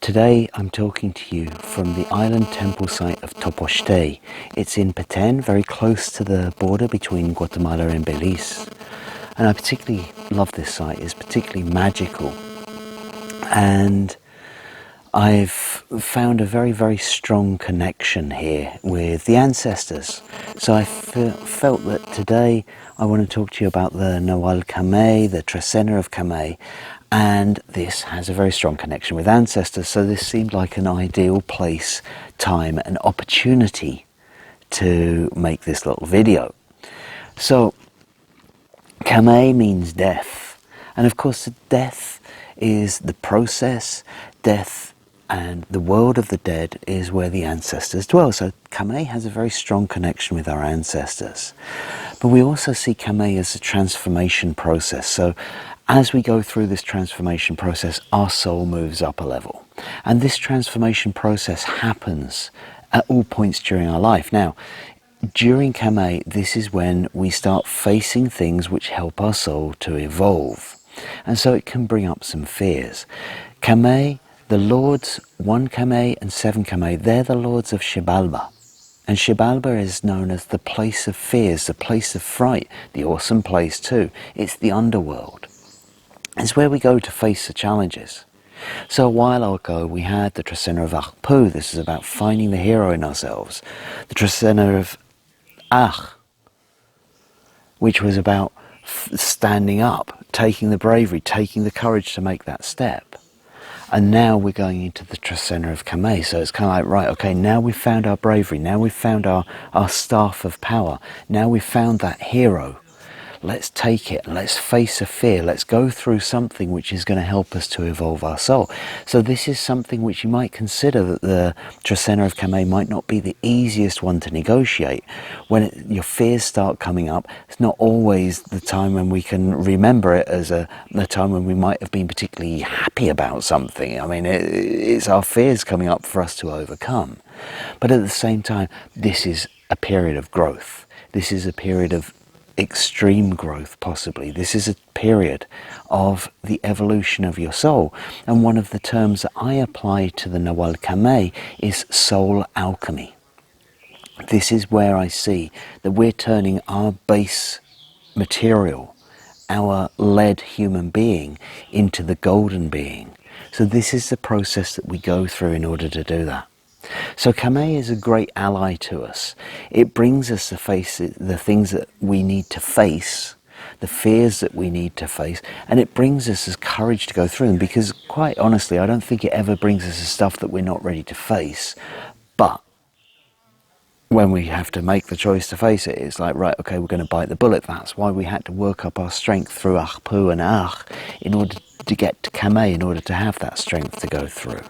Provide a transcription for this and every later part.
Today I'm talking to you from the island temple site of Topoztle. It's in Petén, very close to the border between Guatemala and Belize. And I particularly love this site. It's particularly magical. And I've found a very, very strong connection here with the ancestors. So I felt that today I want to talk to you about the Trecena of Kame, the Trecena of Kame, and this has a very strong connection with ancestors. So this seemed like an ideal place, time, and opportunity to make this little video. So Kame means death, and of course death is the process. Death and the world of the dead is where the ancestors dwell. So Kame has a very strong connection with our ancestors. But we also see Kame as a transformation process. So as we go through this transformation process, our soul moves up a level. And this transformation process happens at all points during our life. Now, during Kame, this is when we start facing things which help our soul to evolve. And so it can bring up some fears. Kame, the lords 1 Kame and 7 Kame, they're the lords of Xibalba. And Xibalba is known as the place of fears, the place of fright, the awesome place too. It's the underworld. It's where we go to face the challenges. So a while ago we had the Trecena of Kame. This is about finding the hero in ourselves. The Trecena of Kame, which was about standing up, taking the bravery, taking the courage to make that step. And now we're going into the Trecena of Kame. So it's kind of like, right, okay, now we've found our bravery, now we've found our staff of power, now we've found that hero. Let's take it and let's face a fear. Let's go through something which is going to help us to evolve our soul. So this is something which you might consider that the Trecena of Kame might not be the easiest one to negotiate. When your fears start coming up, it's not always the time when we can remember it as a time when we might have been particularly happy about something. I mean, it's our fears coming up for us to overcome. But at the same time, this is a period of growth. This is a period of extreme growth, possibly. This is a period of the evolution of your soul. And one of the terms that I apply to the Trecena of Kame is soul alchemy. This is where I see that we're turning our base material, our lead human being, into the golden being. So this is the process that we go through in order to do that. So Kame is a great ally to us. It brings us to face the things that we need to face, the fears that we need to face, and it brings us as courage to go through them, because quite honestly, I don't think it ever brings us the stuff that we're not ready to face. But when we have to make the choice to face it, it's like, right, okay, we're going to bite the bullet. That's why we had to work up our strength through Kame and in order to get to Kame, in order to have that strength to go through.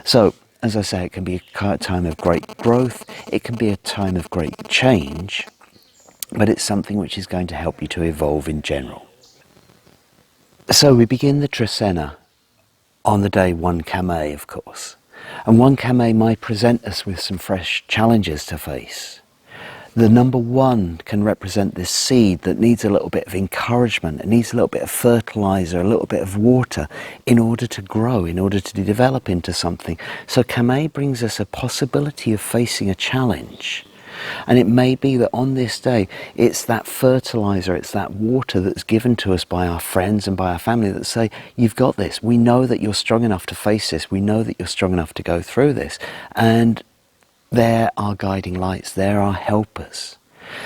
So, as I say, it can be a time of great growth, it can be a time of great change, but it's something which is going to help you to evolve in general. So we begin the Trecena on the day 1 Kame, of course. And 1 Kame might present us with some fresh challenges to face. The number 1 can represent this seed that needs a little bit of encouragement, it needs a little bit of fertilizer, a little bit of water in order to grow, in order to develop into something. So Kame brings us a possibility of facing a challenge. And it may be that on this day, it's that fertilizer, it's that water that's given to us by our friends and by our family that say, you've got this, we know that you're strong enough to face this, we know that you're strong enough to go through this. And they're our guiding lights, they're our helpers.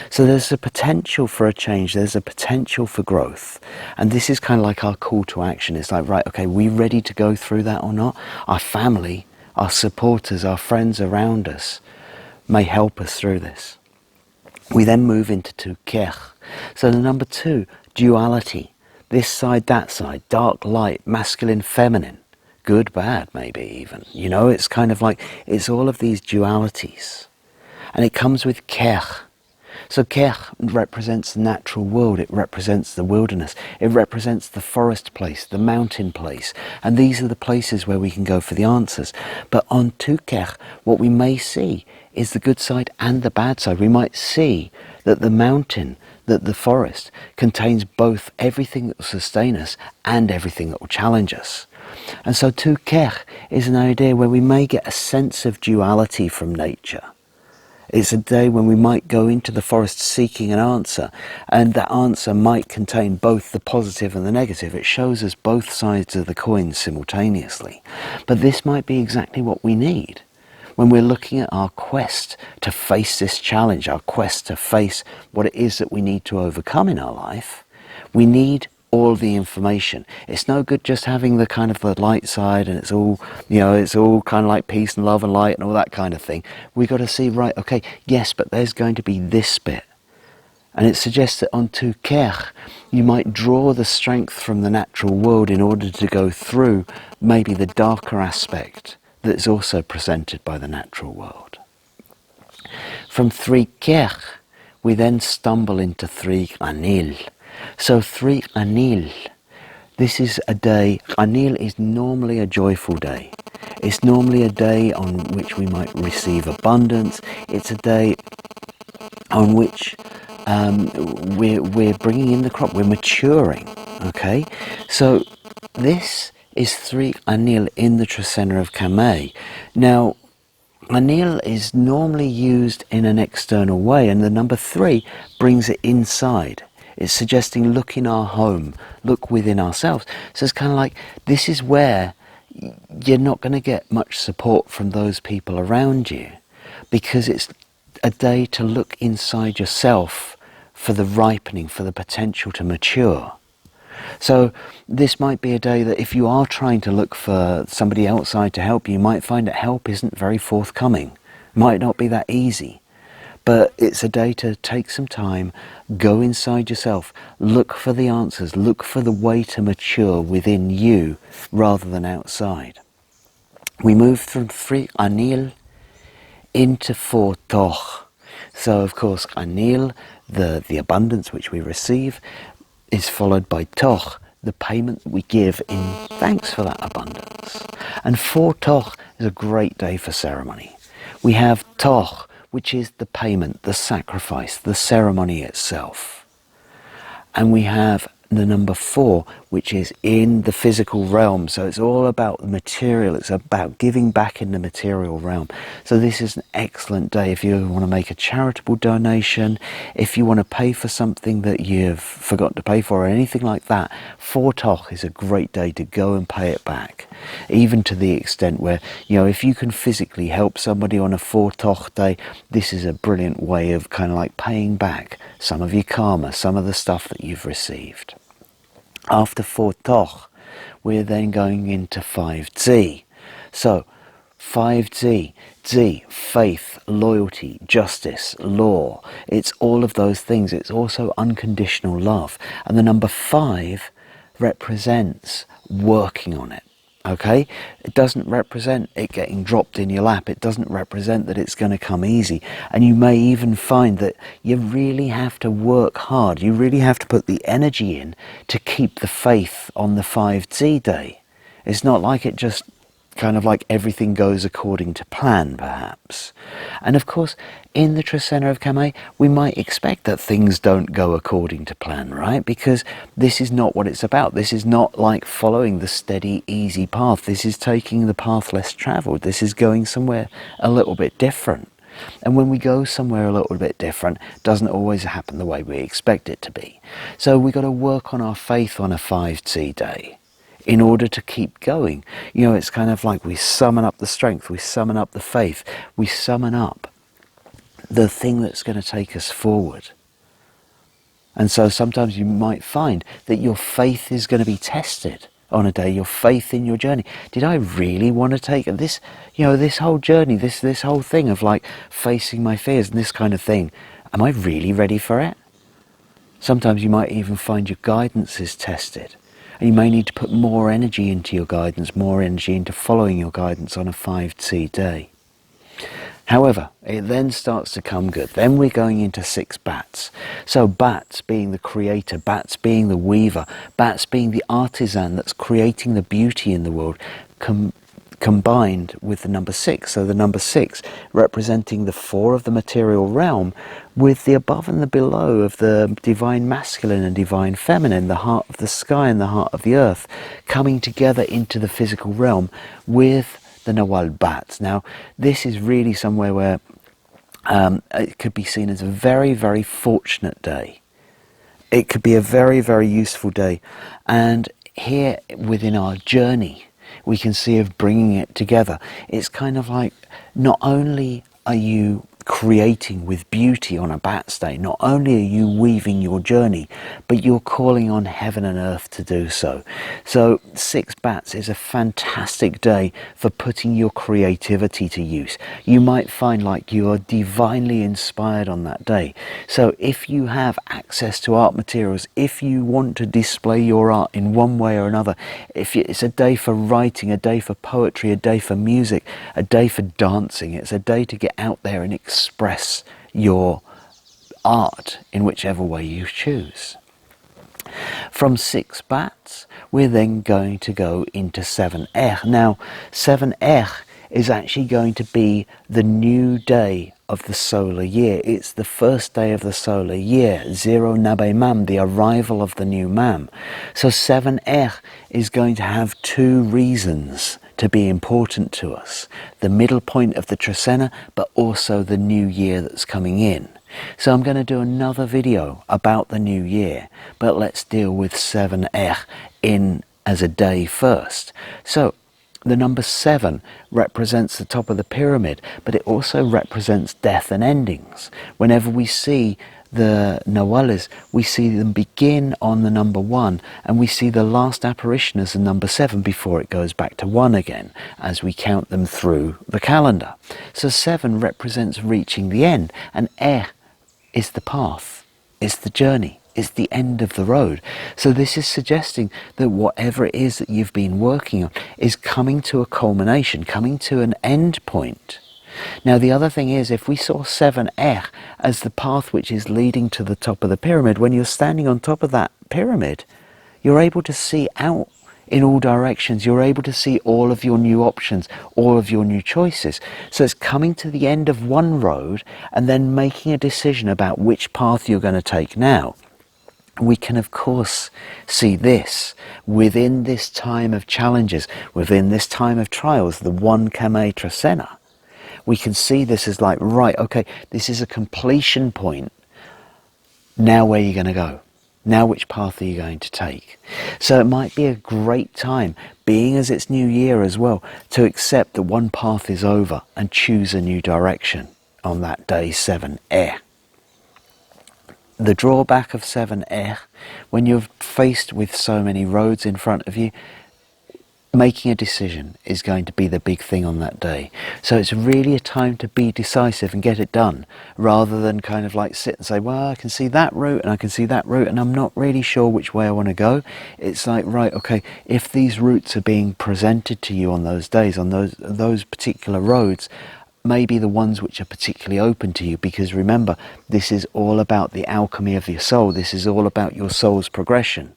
So there's a potential for a change, there's a potential for growth. And this is kind of like our call to action. It's like, right, okay, we ready to go through that or not? Our family, our supporters, our friends around us may help us through this. We then move into 2 Kech. So the number 2, duality. This side, that side, dark, light, masculine, feminine. Good, bad, maybe even. You know, it's kind of like, it's all of these dualities. And it comes with Kech. So Kech represents the natural world, it represents the wilderness, it represents the forest place, the mountain place. And these are the places where we can go for the answers. But on 2 Kech, what we may see is the good side and the bad side. We might see that the mountain, that the forest contains both everything that will sustain us and everything that will challenge us. And so tu kech is an idea where we may get a sense of duality from nature. It's a day when we might go into the forest seeking an answer, and that answer might contain both the positive and the negative. It shows us both sides of the coin simultaneously. But this might be exactly what we need when we're looking at our quest to face this challenge, our quest to face what it is that we need to overcome in our life. We need all the information. It's no good just having the kind of the light side and it's all, it's all kind of like peace and love and light and all that kind of thing. We've got to see, right, okay, yes, but there's going to be this bit. And it suggests that on tu kech, you might draw the strength from the natural world in order to go through maybe the darker aspect that's also presented by the natural world. From three kech, we then stumble into three anil. So three anil, this is a day, anil is normally a joyful day. It's normally a day on which we might receive abundance. It's a day on which we're bringing in the crop, we're maturing, okay? So this is three anil in the Trecena of Kame. Now, anil is normally used in an external way, and the number 3 brings it inside. It's suggesting look in our home, look within ourselves. So it's kind of like, this is where you're not going to get much support from those people around you, because it's a day to look inside yourself for the ripening, for the potential to mature. So this might be a day that if you are trying to look for somebody outside to help you, you might find that help isn't very forthcoming. It might not be that easy. But it's a day to take some time, go inside yourself, look for the answers, look for the way to mature within you rather than outside. We move from 3 anil into 4 toch. So of course anil, the abundance which we receive, is followed by toch, the payment that we give in thanks for that abundance. And 4 toch is a great day for ceremony. We have toch, which is the payment, the sacrifice, the ceremony itself. And we have the number 4, which is in the physical realm. So it's all about the material. It's about giving back in the material realm. So this is an excellent day if you want to make a charitable donation, if you want to pay for something that you've forgotten to pay for or anything like that. 4 toch is a great day to go and pay it back. Even to the extent where, if you can physically help somebody on a 4 toch day, this is a brilliant way of kind of like paying back some of your karma, some of the stuff that you've received. After 4 toch, we're then going into 5 zi. So 5 zi, zi, faith, loyalty, justice, law. It's all of those things. It's also unconditional love. And the number 5 represents working on it. Okay? It doesn't represent it getting dropped in your lap. It doesn't represent that it's going to come easy. And you may even find that you really have to work hard. You really have to put the energy in to keep the faith on the 5Z day. It's not like it just kind of like everything goes according to plan, perhaps. And of course, in the Trecena of Kame, we might expect that things don't go according to plan, right? Because this is not what it's about. This is not like following the steady, easy path. This is taking the path less travelled. This is going somewhere a little bit different. And when we go somewhere a little bit different, it doesn't always happen the way we expect it to be. So we've got to work on our faith on a 5Z day in order to keep going. It's kind of like we summon up the strength, we summon up the faith, we summon up the thing that's going to take us forward. And so sometimes you might find that your faith is going to be tested on a day, your faith in your journey. Did I really want to take this, this whole journey, this whole thing of like facing my fears and this kind of thing? Am I really ready for it? Sometimes you might even find your guidance is tested. And you may need to put more energy into your guidance, more energy into following your guidance on a 5Z day. However, it then starts to come good. Then we're going into 6 bats. So bats being the creator, bats being the weaver, bats being the artisan that's creating the beauty in the world, combined with the number 6. So the number 6 representing the 4 of the material realm with the above and the below of the divine masculine and divine feminine, the heart of the sky and the heart of the earth, coming together into the physical realm with the Nawal Bat. Now, this is really somewhere where it could be seen as a very, very fortunate day. It could be a very, very useful day. And here within our journey, we can see of bringing it together. It's kind of like, not only are you creating with beauty on a bat's day, not only are you weaving your journey, but you're calling on heaven and earth to do so. So 6 bats is a fantastic day for putting your creativity to use. You might find like you are divinely inspired on that day. So if you have access to art materials, if you want to display your art in one way or another, if it's a day for writing, a day for poetry, a day for music, a day for dancing, it's a day to get out there and express your art in whichever way you choose. From 6 bats, we're then going to go into 7 Now, 7 is actually going to be the new day of the solar year. It's the first day of the solar year, Zero Nabe Mam, the arrival of the new Mam. So 7 is going to have 2 reasons to be important to us. The middle point of the Trecena, but also the new year that's coming in. So I'm going to do another video about the new year, but let's deal with 7 in as a day first. So the number 7 represents the top of the pyramid, but it also represents death and endings. Whenever we see the Nawalis, we see them begin on the number 1, and we see the last apparition as the number 7 before it goes back to 1 again, as we count them through the calendar. So 7 represents reaching the end, and is the path, is the journey, is the end of the road. So this is suggesting that whatever it is that you've been working on is coming to a culmination, coming to an end point. Now the other thing is, if we saw 7 as the path which is leading to the top of the pyramid, when you're standing on top of that pyramid, you're able to see out in all directions. You're able to see all of your new options, all of your new choices. So it's coming to the end of one road and then making a decision about which path you're going to take now. We can of course see this within this time of challenges, within this time of trials, the 1 Kame Trecena. We can see this as like, right, okay, this is a completion point. Now where are you going to go? Now which path are you going to take? So it might be a great time, being as it's New Year as well, to accept that one path is over and choose a new direction on that day 7 The drawback of 7 when you're faced with so many roads in front of you, making a decision is going to be the big thing on that day. So it's really a time to be decisive and get it done, rather than kind of like sit and say, well, I can see that route and I can see that route and I'm not really sure which way I want to go. It's like, right, okay, if these routes are being presented to you on those days, on those particular roads, maybe the ones which are particularly open to you, because remember, this is all about the alchemy of your soul. This is all about your soul's progression.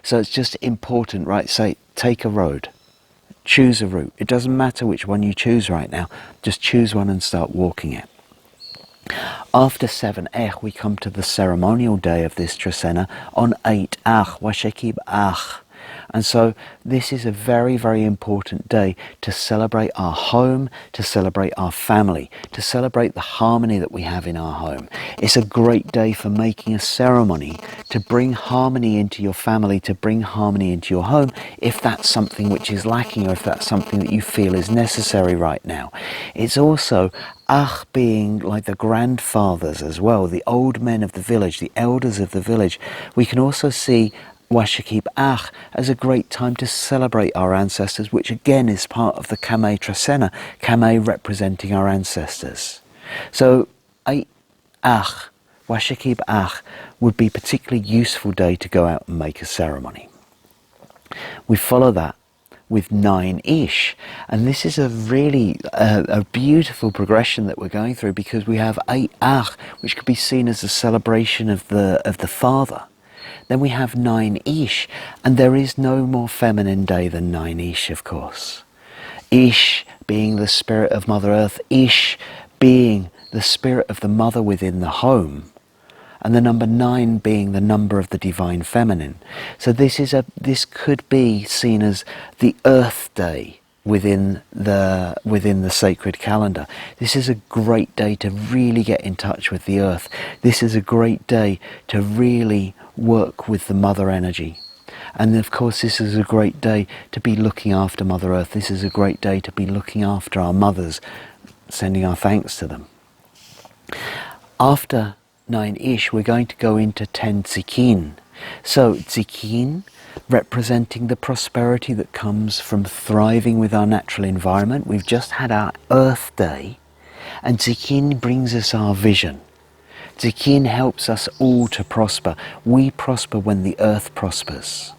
So it's just important, right? Say, take a road. Choose a route. It doesn't matter which one you choose right now. Just choose one and start walking it. After 7 we come to the ceremonial day of this Trecena on 8 Washekib Ach. And so this is a very, very important day to celebrate our home, to celebrate our family, to celebrate the harmony that we have in our home. It's a great day for making a ceremony to bring harmony into your family, to bring harmony into your home, if that's something which is lacking or if that's something that you feel is necessary right now. It's also Ach being like the grandfathers as well, the old men of the village, the elders of the village. We can also see Washakib Ach as a great time to celebrate our ancestors, which again is part of the Kame Trecena, Kame representing our ancestors. So 8 Ach, Washakib Ach, would be a particularly useful day to go out and make a ceremony. We follow that with 9 Ish, and this is a really a beautiful progression that we're going through, because we have 8 Ach, which could be seen as a celebration of the father. Then we have 9 Ish, and there is no more feminine day than 9 Ish, of course. Ish being the spirit of Mother Earth, Ish being the spirit of the mother within the home, and the number 9 being the number of the divine feminine. So this could be seen as the Earth Day within the sacred calendar. This is a great day to really get in touch with the earth. This is a great day to really work with the mother energy. And of course this is a great day to be looking after Mother Earth. This is a great day to be looking after our mothers, sending our thanks to them. After 9-ish, we're going to go into 10 Tzikin. So Tzikin, representing the prosperity that comes from thriving with our natural environment. We've just had our Earth Day, and Tzikin brings us our vision. Tzikin helps us all to prosper. We prosper when the earth prospers.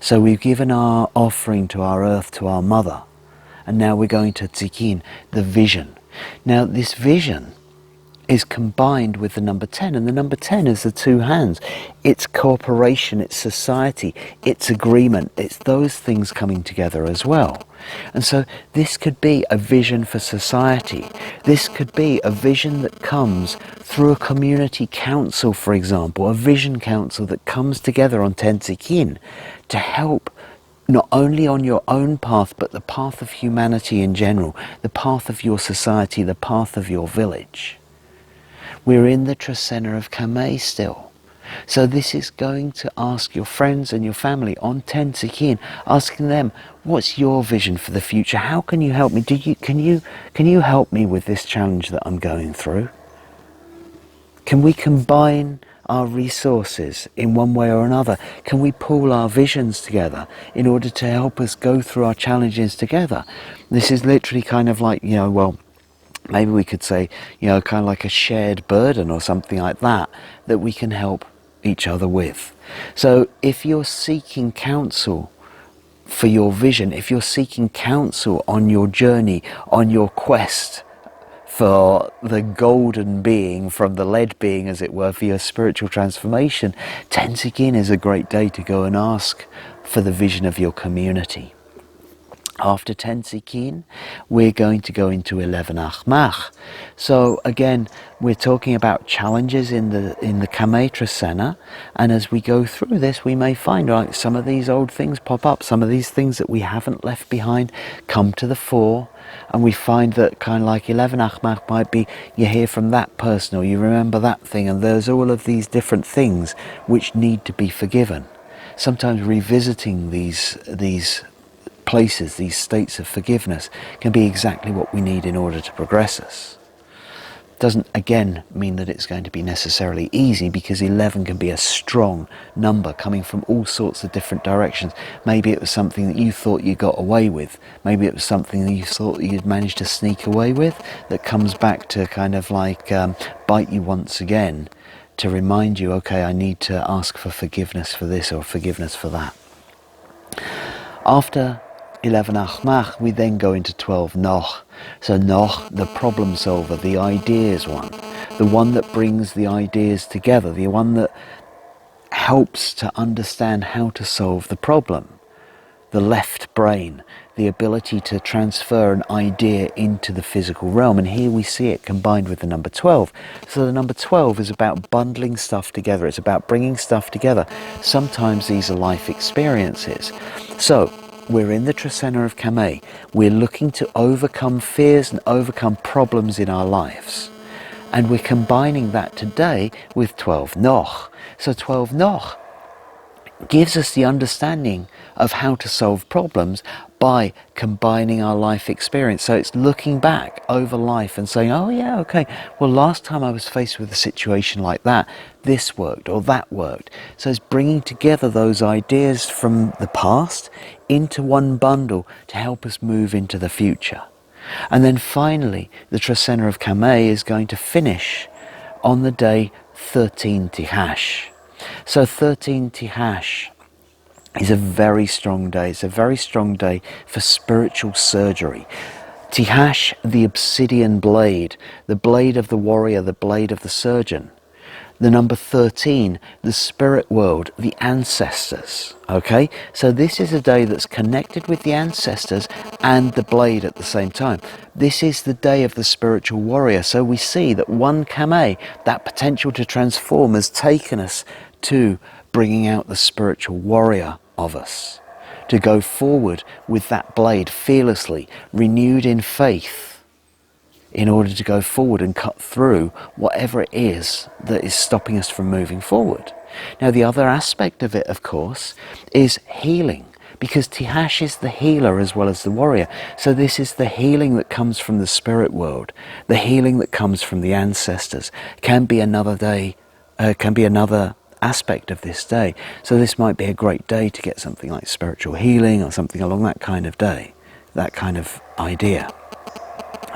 So we've given our offering to our earth, to our mother, and now we're going to Tzikin, the vision. Now this vision is combined with the number 10, and the number 10 is the 2 hands. It's cooperation, it's society, it's agreement, it's those things coming together as well. And so this could be a vision for society. This could be a vision that comes through a community council, for example, a vision council that comes together on 10 Tzikin to help not only on your own path, but the path of humanity in general, the path of your society, the path of your village. We're in the Trecena of Kame still. So this is going to ask your friends and your family on 10 Tzikin, asking them, what's your vision for the future? How can you help me? Can you help me with this challenge that I'm going through? Can we combine our resources in one way or another? Can we pool our visions together in order to help us go through our challenges together? This is literally kind of like, maybe we could say, kind of like a shared burden or something like that, that we can help each other with. So if you're seeking counsel for your vision, if you're seeking counsel on your journey, on your quest for the golden being from the lead being, as it were, for your spiritual transformation, 10 Tzikin is a great day to go and ask for the vision of your community. After 10 Tzikin, we're going to go into 11 Achmach. So again, we're talking about challenges in the Kame Trecena, and as we go through this, we may find like some of these old things pop up, some of these things that we haven't left behind come to the fore, and we find that kind of like 11 Achmach might be you hear from that person or you remember that thing, and there's all of these different things which need to be forgiven. Sometimes revisiting these places, these states of forgiveness, can be exactly what we need in order to progress us. Doesn't again mean that it's going to be necessarily easy, because 11 can be a strong number coming from all sorts of different directions. Maybe it was something that you thought you got away with, maybe it was something that you thought you'd managed to sneak away with, that comes back to kind of like bite you once again, to remind you, okay, I need to ask for forgiveness for this or forgiveness for that. After 11 Achmach, we then go into 12 Noch. So Noch, the problem solver, the ideas one, the one that brings the ideas together, the one that helps to understand how to solve the problem. The left brain, the ability to transfer an idea into the physical realm. And here we see it combined with the number 12. So the number 12 is about bundling stuff together. It's about bringing stuff together. Sometimes these are life experiences. So we're in the Trecena of Kame. We're looking to overcome fears and overcome problems in our lives. And we're combining that today with 12 Noch. So 12 Noch gives us the understanding of how to solve problems by combining our life experience. So it's looking back over life and saying, oh yeah, okay, well last time I was faced with a situation like that, this worked or that worked. So it's bringing together those ideas from the past into one bundle to help us move into the future. And then finally, the Trecena of Kame is going to finish on the day 13 Tihash. So 13 Tihash is a very strong day. It's a very strong day for spiritual surgery. Tihash, the obsidian blade, the blade of the warrior, the blade of the surgeon. The number 13, the spirit world, the ancestors. Okay, so this is a day that's connected with the ancestors and the blade at the same time. This is the day of the spiritual warrior. So we see that 1 Kame, that potential to transform, has taken us to bringing out the spiritual warrior of us, to go forward with that blade fearlessly, renewed in faith, in order to go forward and cut through whatever it is that is stopping us from moving forward. Now, the other aspect of it, of course, is healing, because Tihash is the healer as well as the warrior. So this is the healing that comes from the spirit world, the healing that comes from the ancestors. Can be another day, can be another aspect of this day. So this might be a great day to get something like spiritual healing or something along that kind of day, that kind of idea.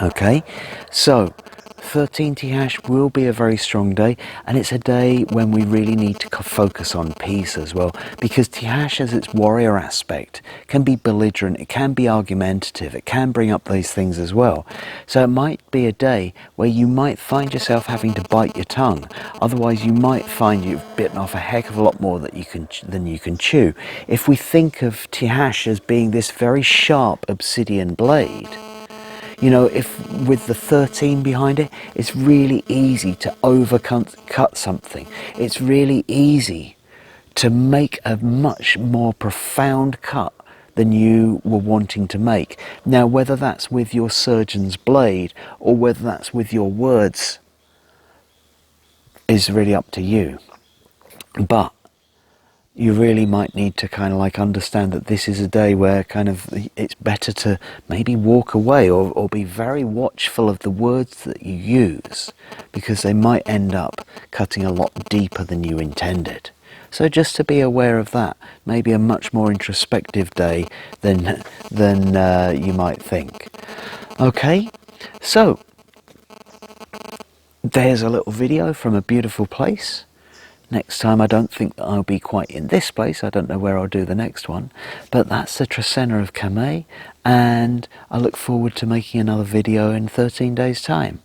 Okay, so 13 Tihash will be a very strong day, and it's a day when we really need to focus on peace as well, because Tihash, as its warrior aspect, can be belligerent, it can be argumentative, it can bring up these things as well. So it might be a day where you might find yourself having to bite your tongue. Otherwise you might find you've bitten off a heck of a lot more than you can chew. If we think of Tihash as being this very sharp obsidian blade, you know, if with the 13 behind it, it's really easy to overcut something. It's really easy to make a much more profound cut than you were wanting to make. Now, whether that's with your surgeon's blade or whether that's with your words is really up to you. But you really might need to kind of like understand that this is a day where kind of it's better to maybe walk away or be very watchful of the words that you use, because they might end up cutting a lot deeper than you intended. So just to be aware of that, maybe a much more introspective day than you might think. Okay, so there's a little video from a beautiful place. Next time I don't think that I'll be quite in this place. I don't know where I'll do the next one. But that's the Trecena of Kame, and I look forward to making another video in 13 days' time.